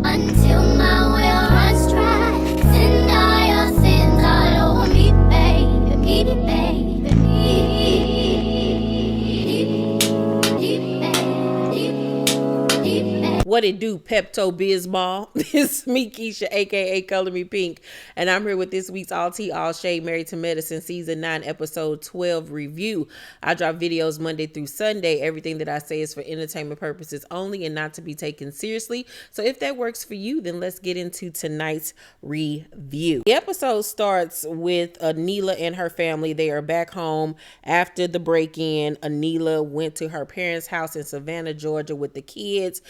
until my well runs dry. Send all your sins all over me, baby, baby, What it do, Pepto Bismol? It's me, Keisha, aka Color Me Pynk, and I'm here with this week's All Tea, All Shade, Married to Medicine Season 9, Episode 12 review. I drop videos Monday through Sunday. Everything that I say is for entertainment purposes only and not to be taken seriously. So if that works for you, then let's get into tonight's review. The episode starts with Nila and her family. They are back home after the break-in. Nila went to her parents' house in Savannah, Georgia with the kids.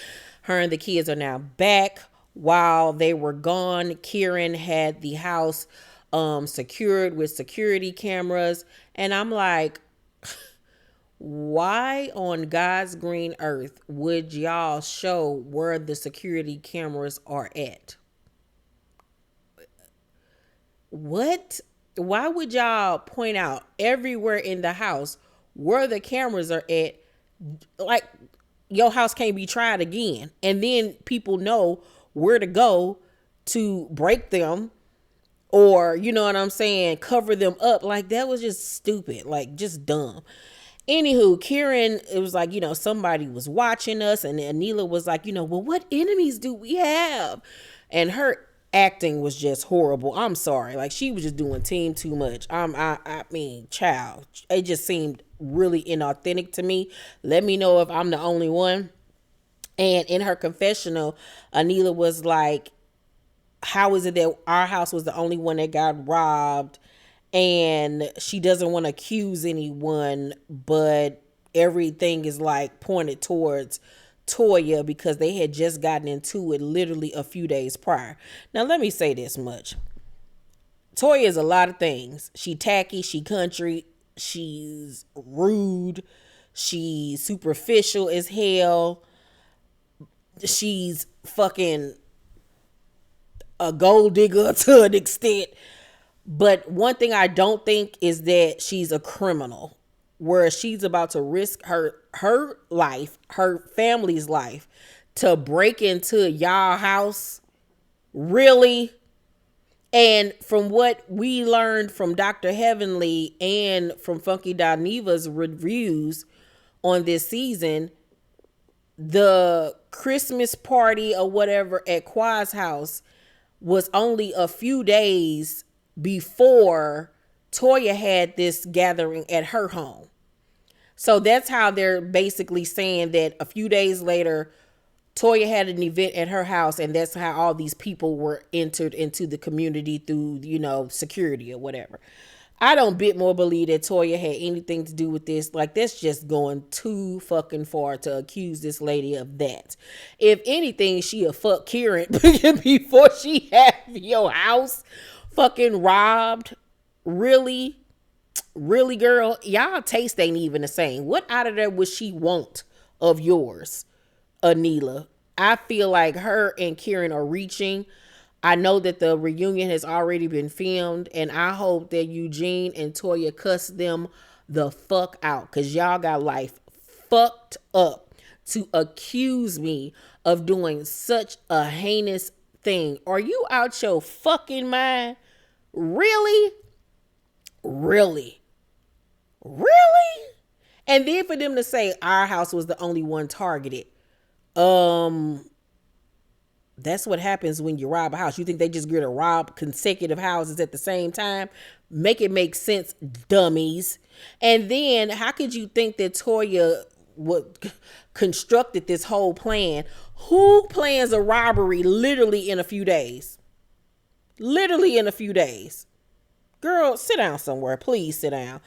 Her and the kids are now back. While they were gone, Kieran had the house secured with security cameras. And I'm like, why on God's green earth would y'all show where the security cameras are at? What? Why would y'all point out everywhere in the house where the cameras are at? Like, your house can't be tried again. And then people know where to go to break them or, you know what I'm saying, cover them up. Like, that was just stupid, like just dumb. Anywho, Kieran, it was like, somebody was watching us, and Nila was like, well, what enemies do we have? And her acting was just horrible. I'm sorry. Like, she was just doing team too much. I mean, child, it just seemed really inauthentic to me. Let me know if I'm the only one. And in her confessional, Nila was like, how is it that our house was the only one that got robbed? And she doesn't want to accuse anyone, but everything is like pointed towards Toya because they had just gotten into it literally a few days prior. Now, let me say this much. Toya is a lot of things. She tacky, she country, she's rude, she's superficial as hell, she's fucking a gold digger to an extent. But one thing I don't think is that she's a criminal, where she's about to risk her life, her family's life, to break into y'all house. Really? And from what we learned from Dr. Heavenly and from Funky Daniva's reviews on this season, the Christmas party or whatever at Qua's house was only a few days before Toya had this gathering at her home. So that's how they're basically saying that a few days later, Toya had an event at her house, and that's how all these people were entered into the community through, security or whatever. I don't bit more believe that Toya had anything to do with this. Like, that's just going too fucking far to accuse this lady of that. If anything, she'll fuck Kieran before she had your house fucking robbed. Really? Really, girl? Y'all taste ain't even the same. What out of there would she want of yours, Nila? I feel like her and Kieran are reaching. I know that the reunion has already been filmed, and I hope that Eugene and Toya cuss them the fuck out, because y'all got life fucked up to accuse me of doing such a heinous thing. Are you out your fucking mind? Really? Really? Really? And then for them to say our house was the only one targeted. That's what happens when you rob a house. You think they just get to rob consecutive houses at the same time? Make it make sense, dummies. And then how could you think that Toya constructed this whole plan? Who plans a robbery literally in a few days? Literally in a few days. Girl, sit down somewhere. Please sit down.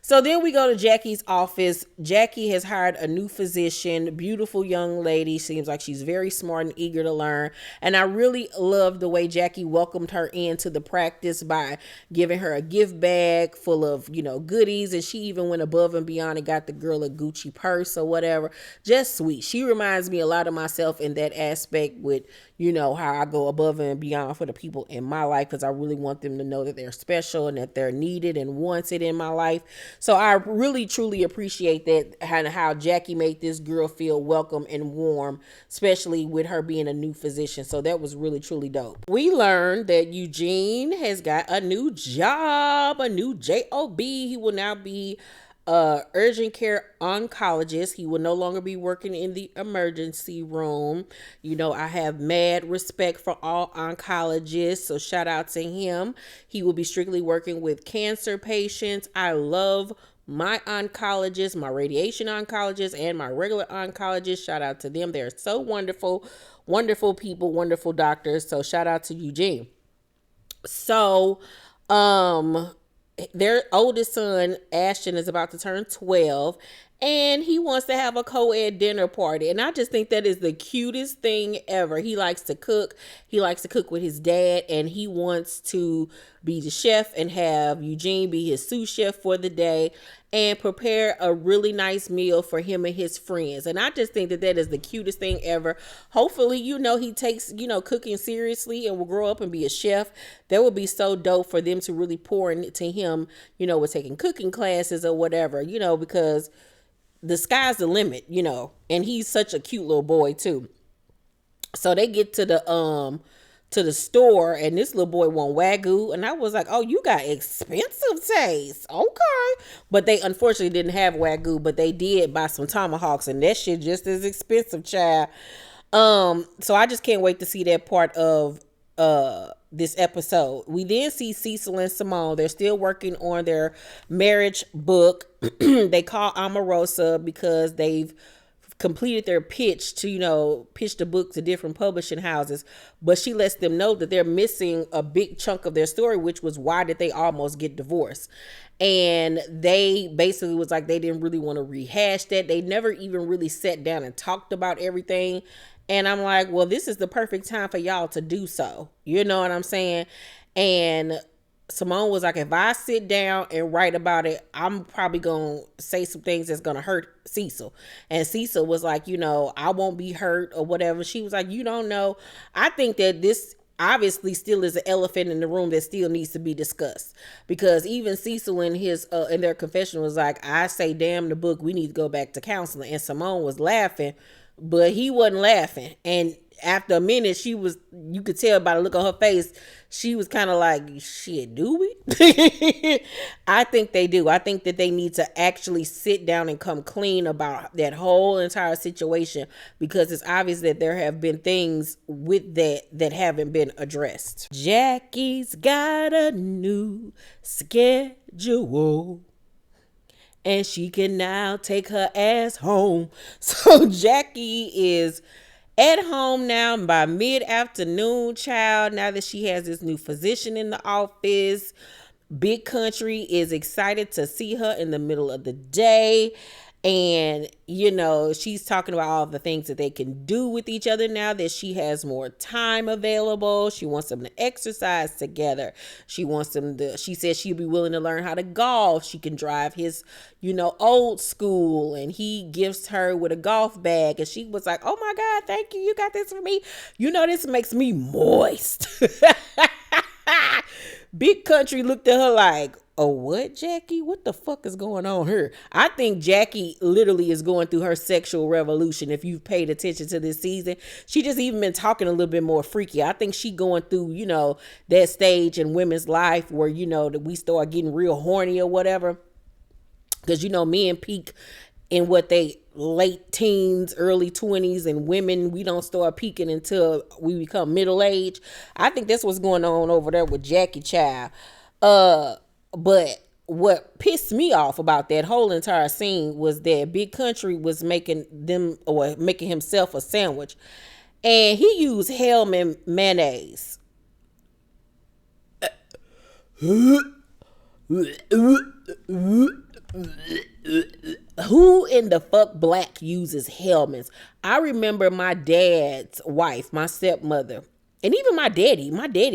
So then we go to Jackie's office. Jackie has hired a new physician, beautiful young lady. Seems like she's very smart and eager to learn. And I really love the way Jackie welcomed her into the practice by giving her a gift bag full of, goodies. And she even went above and beyond and got the girl a Gucci purse or whatever. Just sweet. She reminds me a lot of myself in that aspect with, how I go above and beyond for the people in my life, because I really want them to know that they're special and that they're needed and wanted in my life. So I really truly appreciate that, and how Jackie made this girl feel welcome and warm, especially with her being a new physician. So that was really truly dope. We learned that Eugene has got a new job, a new job. He will now be urgent care oncologist. He will no longer be working in the emergency room. I have mad respect for all oncologists, so shout out to him. He will be strictly working with cancer patients. I love my oncologist, my radiation oncologist, and my regular oncologist. Shout out to them. They're so wonderful, wonderful people, wonderful doctors. So shout out to Eugene. So, their oldest son, Ashton, is about to turn 12, and he wants to have a co-ed dinner party. And I just think that is the cutest thing ever. He likes to cook. He likes to cook with his dad, and he wants to be the chef and have Eugene be his sous chef for the day and prepare a really nice meal for him and his friends. And I just think that that is the cutest thing ever. Hopefully, he takes, cooking seriously and will grow up and be a chef. That would be so dope for them to really pour into him, with taking cooking classes or whatever, because the sky's the limit, and he's such a cute little boy too. So they get to the store, and this little boy want Wagyu, and I was like, oh, you got expensive taste. Okay. But they unfortunately didn't have Wagyu, but they did buy some tomahawks, and that shit just as expensive, child. So I just can't wait to see that part of this episode. We then see Cecil and Simone. They're still working on their marriage book. They call Omarosa because they've completed their pitch to, pitch the book to different publishing houses. But she lets them know that they're missing a big chunk of their story, which was why did they almost get divorced. And they basically was like, they didn't really want to rehash that. They never even really sat down and talked about everything. And I'm like, well, this is the perfect time for y'all to do so. You know what I'm saying? And Simone was like, if I sit down and write about it, I'm probably going to say some things that's going to hurt Cecil. And Cecil was like, I won't be hurt or whatever. She was like, you don't know. I think that this obviously still is an elephant in the room that still needs to be discussed, because even Cecil in his in their confession was like, I say, damn the book, we need to go back to counseling. And Simone was laughing, but he wasn't laughing. And after a minute, you could tell by the look on her face, she was kind of like, shit, do we? I think they do. I think that they need to actually sit down and come clean about that whole entire situation, because it's obvious that there have been things with that haven't been addressed. Jackie's got a new schedule, and she can now take her ass home. So Jackie is at home now by mid-afternoon, child, now that she has this new physician in the office. Big Country is excited to see her in the middle of the day. And, she's talking about all the things that they can do with each other now that she has more time available. She wants them to exercise together. She says she'll be willing to learn how to golf. She can drive his, old school, and he gifts her with a golf bag. And she was like, oh my God, thank you. You got this for me. This makes me moist. Big Country looked at her like, oh, what, Jackie? What the fuck is going on here? I think Jackie literally is going through her sexual revolution. If you've paid attention to this season, she just even been talking a little bit more freaky. I think she going through, that stage in women's life where, that we start getting real horny or whatever. Because, men peak in what they late teens, early 20s, and women, we don't start peaking until we become middle age. I think that's what's going on over there with Jackie, child. But what pissed me off about that whole entire scene was that Big Country was making himself a sandwich, and he used Hellmans mayonnaise. Who in the fuck black uses Hellmans? I remember my dad's wife, my stepmother, and even my daddy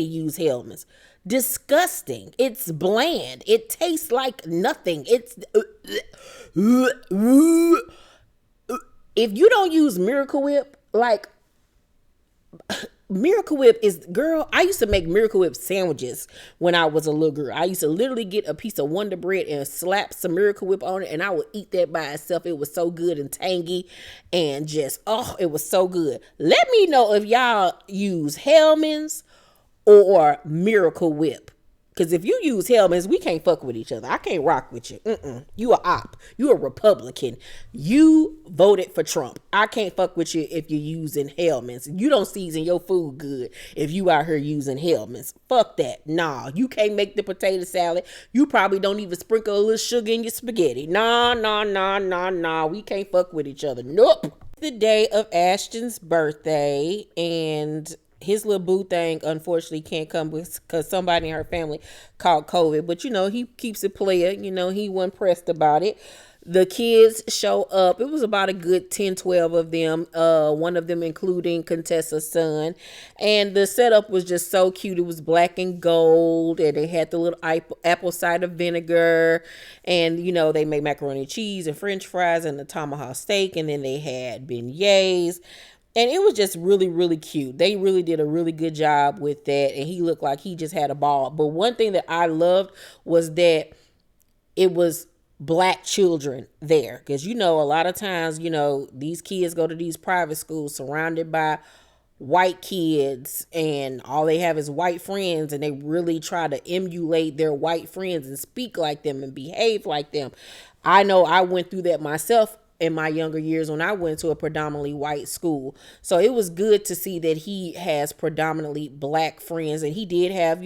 used Hellmans. Disgusting. It's bland. It tastes like nothing. If you don't use Miracle Whip, like, Miracle Whip is, girl, I used to make Miracle Whip sandwiches when I was a little girl. I used to literally get a piece of Wonder Bread and slap some Miracle Whip on it, and I would eat that by itself. It was so good and tangy and just, oh, it was so good. Let me know if y'all use Hellmans or Miracle Whip. Because if you use Hellmans, we can't fuck with each other. I can't rock with you. You a op. You a Republican. You voted for Trump. I can't fuck with you if you're using Hellmans. You don't season your food good if you out here using Hellmans. Fuck that. Nah, you can't make the potato salad. You probably don't even sprinkle a little sugar in your spaghetti. Nah. We can't fuck with each other. Nope. The day of Ashton's birthday, and his little boo thing unfortunately can't come because somebody in her family caught COVID. But he keeps it player. He wasn't pressed about it. The kids show up. It was about a good 10, 12 of them. One of them including Contessa's son. And the setup was just so cute. It was black and gold. And they had the little apple cider vinegar. And, they made macaroni and cheese and french fries and the tomahawk steak. And then they had beignets. And it was just really, really cute. They really did a really good job with that. And he looked like he just had a ball. But one thing that I loved was that it was Black children there. Because, a lot of times, these kids go to these private schools surrounded by white kids. And all they have is white friends. And they really try to emulate their white friends and speak like them and behave like them. I know I went through that myself in my younger years when I went to a predominantly white school. So it was good to see that he has predominantly Black friends, and he did have,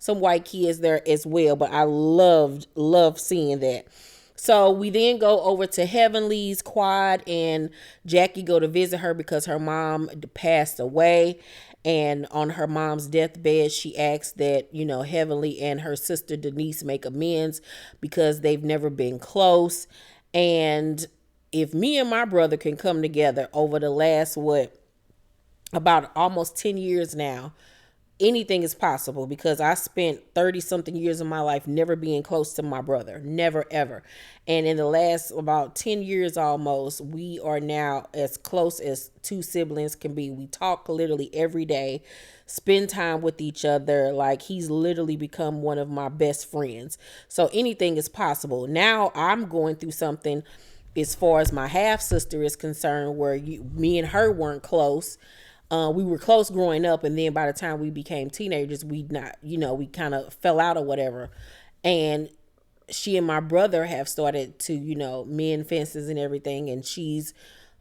some white kids there as well, but I loved seeing that. So we then go over to Heavenly's quad, and Jackie go to visit her because her mom passed away. And on her mom's deathbed, she asked that, Heavenly and her sister Denise make amends because they've never been close. And if me and my brother can come together over the last, about almost 10 years now, anything is possible, because I spent 30 something years of my life never being close to my brother. Never, ever. And in the last about 10 years almost, we are now as close as two siblings can be. We talk literally every day, spend time with each other. Like, he's literally become one of my best friends. So anything is possible. Now I'm going through something as far as my half sister is concerned, where me and her weren't close. We were close growing up, and then by the time we became teenagers, we kind of fell out or whatever. And she and my brother have started to, mend fences and everything. And she's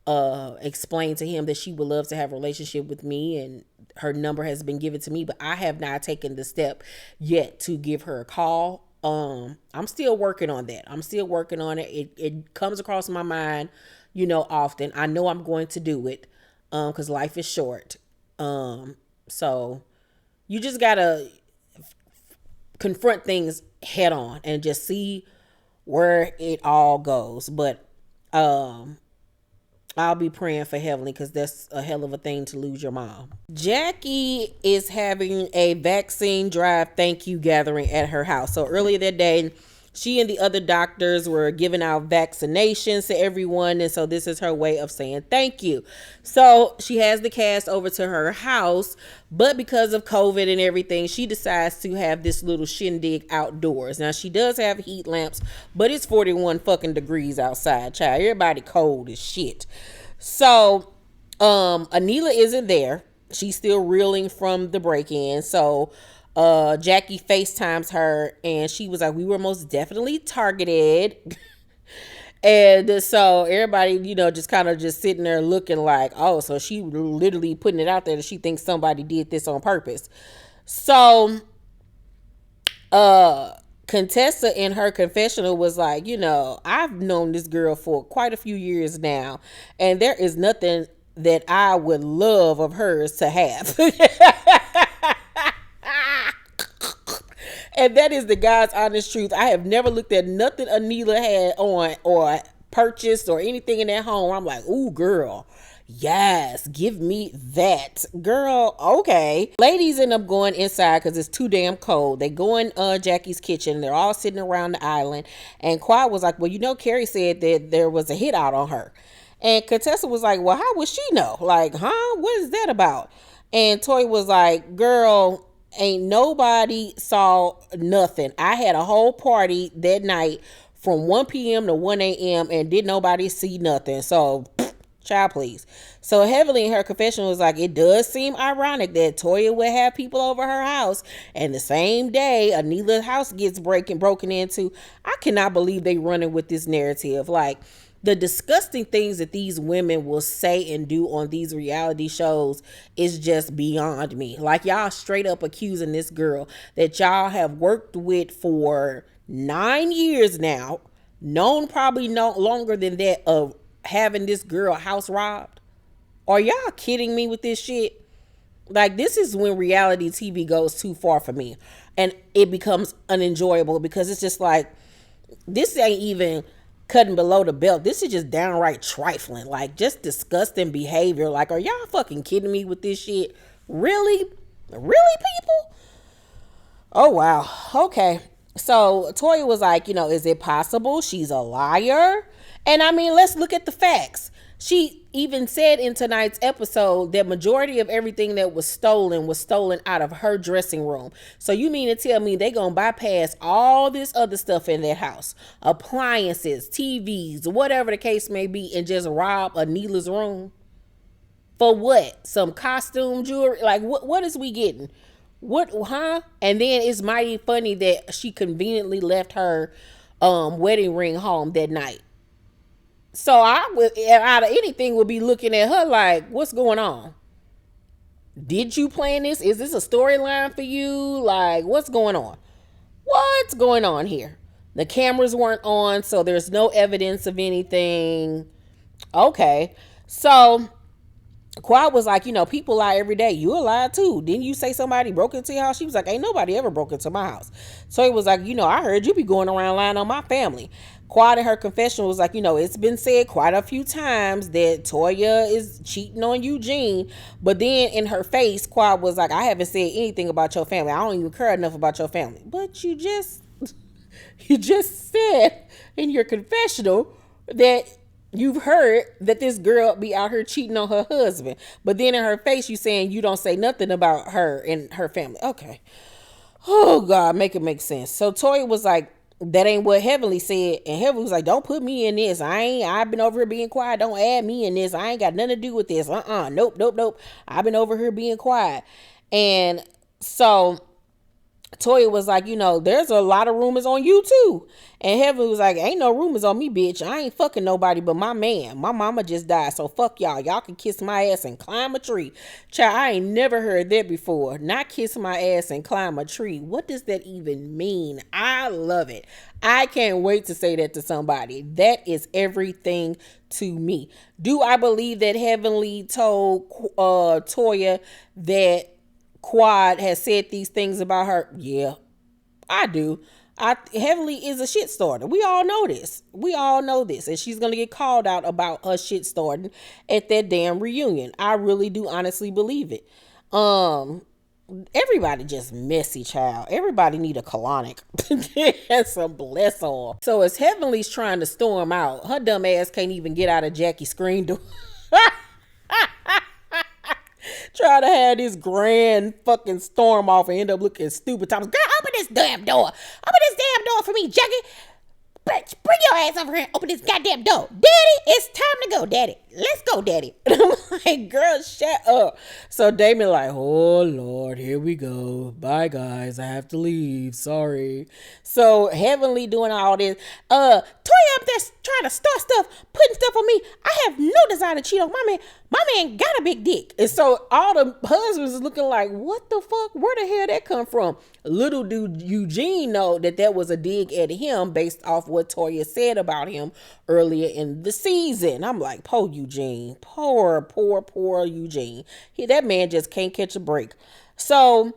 explained to him that she would love to have a relationship with me, and her number has been given to me, but I have not taken the step yet to give her a call. I'm still working on that. I'm still working on it. It comes across my mind, often. I know I'm going to do it, because life is short. So you just gotta confront things head on and just see where it all goes. But, I'll be praying for Heavenly, because that's a hell of a thing to lose your mom. Jackie is having a vaccine drive thank you gathering at her house. So earlier that day, she and the other doctors were giving out vaccinations to everyone. And so this is her way of saying thank you. So she has the cast over to her house, but because of COVID and everything, she decides to have this little shindig outdoors. Now, she does have heat lamps, but it's 41 fucking degrees outside, child. Everybody cold as shit. So, Nila isn't there. She's still reeling from the break-in. So, Jackie FaceTimes her, and she was like, we were most definitely targeted. And so everybody, just kind of just sitting there looking like, oh, so she literally putting it out there that she thinks somebody did this on purpose. So Contessa in her confessional was like, I've known this girl for quite a few years now, and there is nothing that I would love of hers to have. And that is the God's honest truth. I have never looked at nothing Nila had on or purchased or anything in that home. I'm like, ooh, girl, yes, give me that. Girl, okay. Ladies end up going inside because it's too damn cold. They go in Jackie's kitchen. They're all sitting around the island. And Quad was like, well, Carrie said that there was a hit out on her. And Contessa was like, well, how would she know? Like, huh? What is that about? And Toy was like, girl, ain't nobody saw nothing. I had a whole party that night from 1 p.m. to 1 a.m. and did nobody see nothing. So, child, please. So Heavenly in her confession was like, it does seem ironic that Toya would have people over her house and the same day Anila's house gets broken into. I cannot believe they running with this narrative. Like, the disgusting things that these women will say and do on these reality shows is just beyond me. Like, y'all straight up accusing this girl that y'all have worked with for 9 years now, known probably no longer than that, of having this girl house robbed. Are y'all kidding me with this shit? Like, this is when reality TV goes too far for me and it becomes unenjoyable, because it's just like, this ain't even cutting below the belt. This is just downright trifling, like just disgusting behavior. Like, are y'all fucking kidding me with this shit? Really, people? Oh wow. Okay, so Toya was like, is it possible she's a liar? And I mean, let's look at the facts. She even said in tonight's episode that majority of everything that was stolen out of her dressing room. So you mean to tell me they gonna bypass all this other stuff in their house, appliances, TVs, whatever the case may be, and just rob Anila's room? For what? Some costume jewelry? Like, what is we getting? What, huh? And then it's mighty funny that she conveniently left her wedding ring home that night. So I would, out of anything, would be looking at her like, what's going on? Did you plan this? Is this a storyline for you? Like, what's going on? What's going on here? The cameras weren't on, so there's no evidence of anything. Okay. So Quad was like, people lie every day. You a lie too. Didn't you say somebody broke into your house? She was like, ain't nobody ever broke into my house. So he was like, I heard you be going around lying on my family. Quad in her confession was like, it's been said quite a few times that Toya is cheating on Eugene. But then in her face, Quad was like, I haven't said anything about your family. I don't even care enough about your family. But you just said in your confessional that you've heard that this girl be out here cheating on her husband. But then in her face, you saying you don't say nothing about her and her family. Okay. Oh, God, make it make sense. So Toya was like, that ain't what Heavenly said. And Heavenly was like, don't put me in this. I've been over here being quiet. Don't add me in this. I ain't got nothing to do with this. Nope. I've been over here being quiet. And so Toya was like, there's a lot of rumors on you too. And Heavenly was like, ain't no rumors on me, bitch. I ain't fucking nobody but my man. My mama just died, so fuck y'all. Y'all can kiss my ass and climb a tree. Child, I ain't never heard that before. Not kiss my ass and climb a tree. What does that even mean? I love it. I can't wait to say that to somebody. That is everything to me. Do I believe that Heavenly told Toya that Quad has said these things about her? Yeah, I do. Heavenly is a shit starter. We all know this. And she's gonna get called out about her shit starting at that damn reunion. I really do honestly believe it. Everybody just messy, child. Everybody need a colonic and some bless all. So as Heavenly's trying to storm out, her dumb ass can't even get out of Jackie's screen door. Try to have this grand fucking storm off and end up looking stupid. Thomas, girl, open this damn door. Open this damn door for me, Jackie. Bitch, bring your ass over here and open this goddamn door. Daddy, it's time to go, Daddy. Let's go, Daddy. And I'm like, girl, shut up. So Damon like, oh, Lord, here we go. Bye, guys. I have to leave. Sorry. So Heavenly doing all this. Toya up there trying to start stuff, putting stuff on me. I have no desire to cheat on my man. My man got a big dick. And so all the husbands is looking like, what the fuck? Where the hell that come from? Little do Eugene know that was a dig at him based off what Toya said about him earlier in the season. I'm like, poor Eugene. Poor Eugene. That man just can't catch a break. So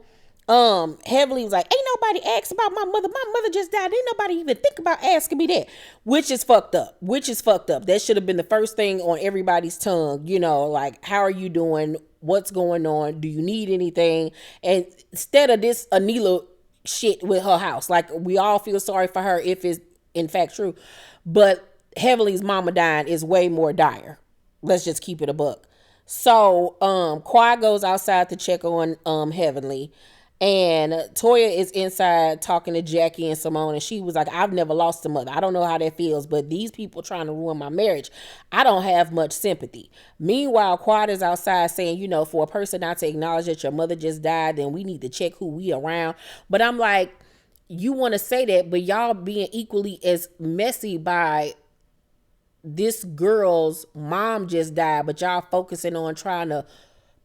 Heavenly was like, ain't nobody asked about my mother. My mother just died. Ain't nobody even think about asking me that. Which is fucked up. That should have been the first thing on everybody's tongue. Like, how are you doing? What's going on? Do you need anything? And instead of this Nila shit with her house, like, we all feel sorry for her if it's in fact true. But Heavenly's mama dying is way more dire. Let's just keep it a buck. So Quad goes outside to check on Heavenly. And Toya is inside talking to Jackie and Simone, and she was like, I've never lost a mother. I don't know how that feels, but these people trying to ruin my marriage, I don't have much sympathy. Meanwhile, Quad is outside saying, for a person not to acknowledge that your mother just died, then we need to check who we around. But I'm like, you want to say that, but y'all being equally as messy by this girl's mom just died, but y'all focusing on trying to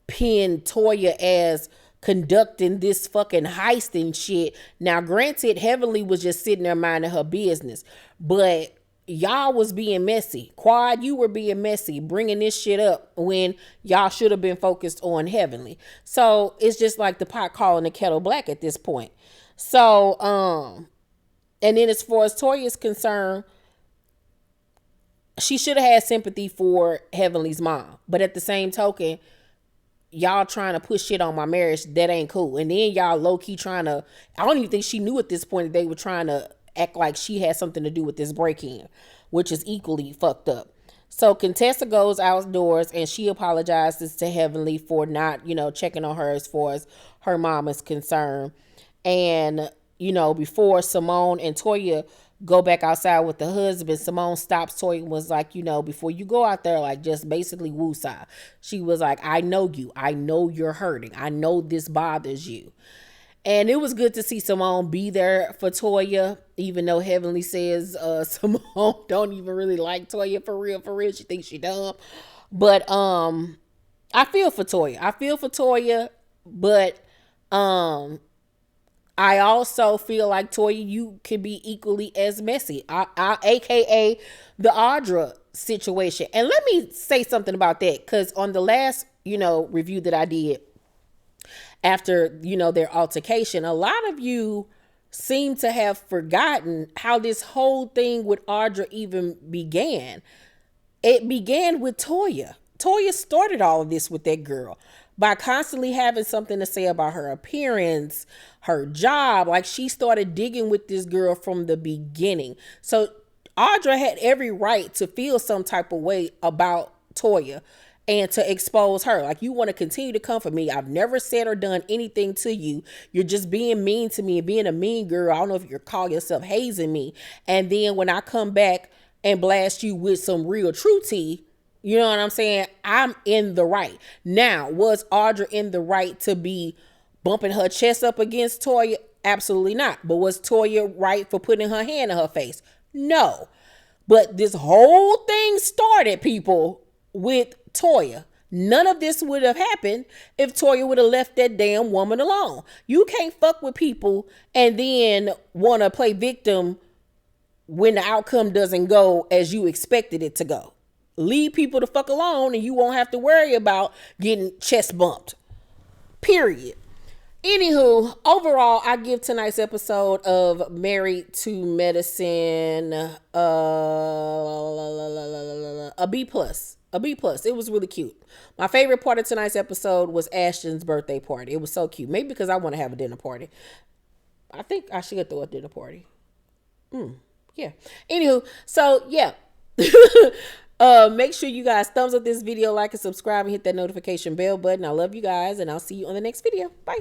pin Toya as conducting this fucking heist and shit. Now, granted, Heavenly was just sitting there minding her business, but y'all was being messy. Quad, you were being messy, bringing this shit up when y'all should have been focused on Heavenly. So it's just like the pot calling the kettle black at this point. So, and then as far as Toya is concerned, she should have had sympathy for Heavenly's mom, but at the same token, y'all trying to push shit on my marriage, that ain't cool. And then y'all low-key trying to, I don't even think she knew at this point that they were trying to act like she had something to do with this break-in, which is equally fucked up. So Contessa goes outdoors and she apologizes to Heavenly for not, checking on her as far as her mom is concerned. And, before Simone and Toya go back outside with the husband, Simone stops Toya and was like, before you go out there, like, just basically woosah. She was like, I know you. I know you're hurting. I know this bothers you. And it was good to see Simone be there for Toya, even though Heavenly says Simone don't even really like Toya for real. She thinks she dumb. But I feel for Toya. But I also feel like, Toya, you can be equally as messy, aka the Audra situation. And let me say something about that, because on the last, review that I did after, their altercation, a lot of you seem to have forgotten how this whole thing with Audra even began. It began with Toya. Toya started all of this with that girl by constantly having something to say about her appearance, her job. Like, she started digging with this girl from the beginning. So Audra had every right to feel some type of way about Toya and to expose her. Like, you want to continue to come for me. I've never said or done anything to you. You're just being mean to me and being a mean girl. I don't know if you're calling yourself hazing me. And then when I come back and blast you with some real true tea, you know what I'm saying? I'm in the right. Now, was Audra in the right to be bumping her chest up against Toya? Absolutely not. But was Toya right for putting her hand in her face? No. But this whole thing started, people, with Toya. None of this would have happened if Toya would have left that damn woman alone. You can't fuck with people and then want to play victim when the outcome doesn't go as you expected it to go. Leave people the fuck alone and you won't have to worry about getting chest bumped. Period. Anywho, overall, I give tonight's episode of Married to Medicine a B+. A B+. It was really cute. My favorite part of tonight's episode was Ashtons' birthday party. It was so cute. Maybe because I want to have a dinner party. I think I should throw a dinner party. Yeah. Anywho, so yeah. Make sure you guys thumbs up this video, like and subscribe, and hit that notification bell button. I love you guys, and I'll see you on the next video. Bye.